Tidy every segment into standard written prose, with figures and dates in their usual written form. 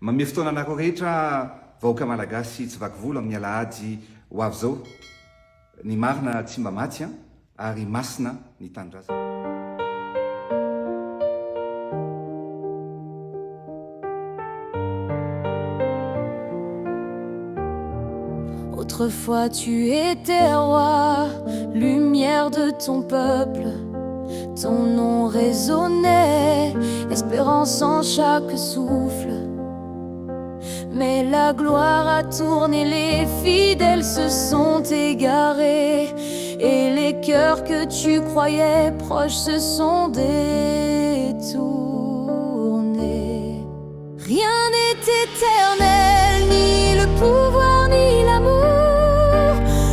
Mame fotoana anako rehetra vahoaka malagasy tsy vaky volo amin'ny alahady ho avy zao. Ny marina tsy mba maty ary masina ny tanindrazana. Autrefois tu étais roi, lumière de ton peuple. Ton nom résonnait, espérance en chaque souffle. Mais la gloire a tourné, les fidèles se sont égarés, et les cœurs que tu croyais proches se sont détournés. Rien n'est éternel, ni le pouvoir ni l'amour.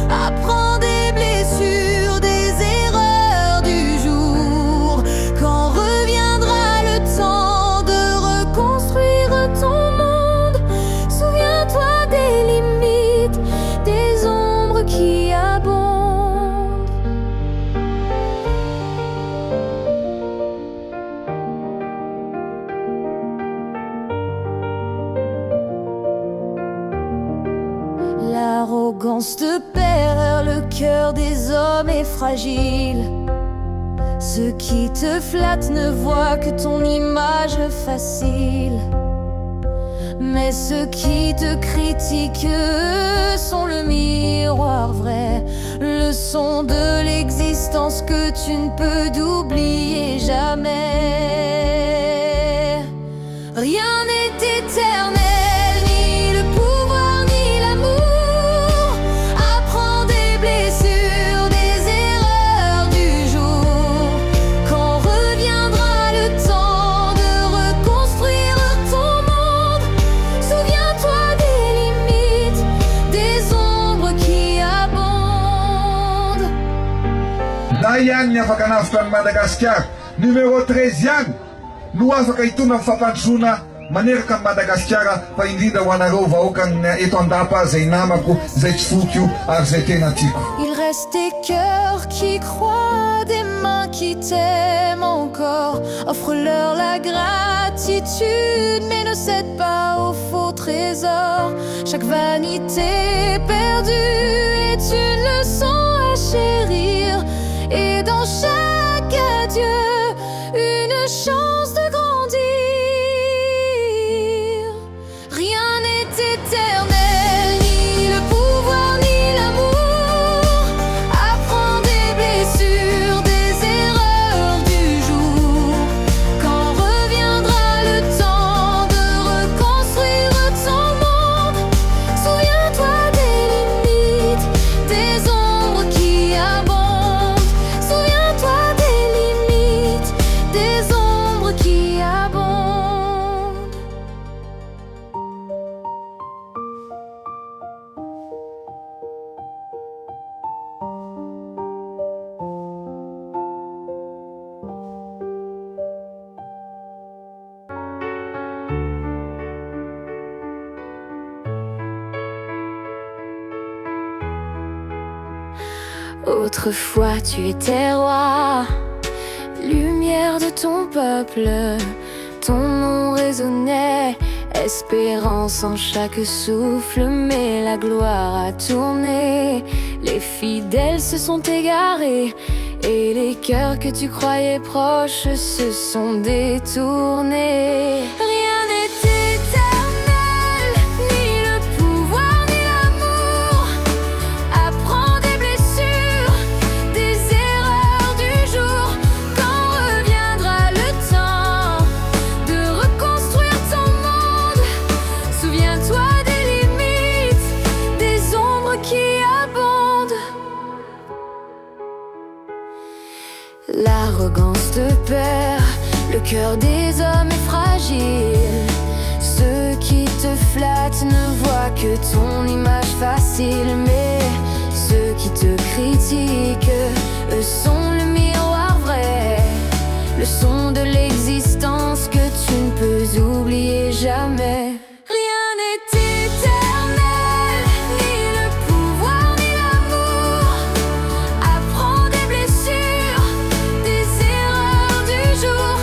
Apprends des blessures, des erreurs du jour. Quand reviendra le temps de reconstruire ton monde, souviens-toi des limites, des ombres qui abondent. L'arrogance te perd, le cœur des hommes est fragile. Ceux qui te flattent ne voient que ton image facile. Mais ceux qui te critiquent sont le miroir vrai, le son de l'existence que tu ne peux d'oublier jamais. Rien n'est éternel, ni le pouvoir ni l'amour. Apprends des blessures, des erreurs du jour. Quand reviendra le temps de reconstruire ton monde, souviens-toi des limites, des ombres qui abondent. Dayan ny afaka navitra ny Madagasikara numéro 13 ihany no afaka hitondra mifampandrosoana maneraka ny Madagasikara fa indrindra ho anareo vahoaka eto andapa zay namako zay tsy foky io ary zay tena tiako. Il reste des cœurs qui croient, des mains qui t'aiment encore. Offre-leur la gratitude, mais ne cède pas aux faux trésors. Chaque vanité perdue est une leçon à chérir, et dans chaque adieu, une chance de grandir. Rien n'est éternel, ni le pouvoir ni l'amour. Apprends des blessures, des erreurs du jour. Quand reviendra le temps de reconstruire ton monde, souviens-toi des limites, des ombres qui abondent. Souviens-toi des limites, des ombres qui abondent. Autrefois tu étais roi, lumière de ton peuple. Ton nom résonnait, espérance en chaque souffle. Mais la gloire a tourné, les fidèles se sont égarés, et les cœurs que tu croyais proches se sont détournés. Rien n'est éternel, ni le pouvoir ni l'amour. Apprends des blessures, des erreurs du jour. Quand reviendra le temps de reconstruire ton monde, souviens-toi des limites, des ombres qui abondent. L'arrogance te perd, le cœur des hommes est fragile. Ceux qui te flattent ne voient que ton image facile. Mais ceux qui te critiquent, eux sont le miroir vrai, le son de l'existence que tu ne peux oublier jamais. Rien n'est éternel, ni le pouvoir ni l'amour. Apprends des blessures, des erreurs du jour.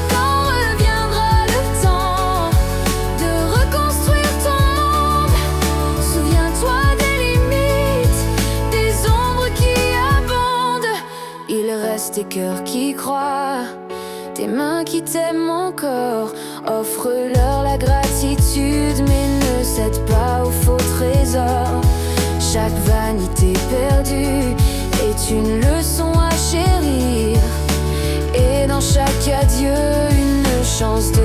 Quand reviendra le temps de reconstruire tes cœurs qui croient, tes mains qui t'aiment encore. Offre-leur la gratitude, mais ne cède pas aux faux trésors. Chaque vanité perdue est une leçon à chérir, et dans chaque adieu, une chance de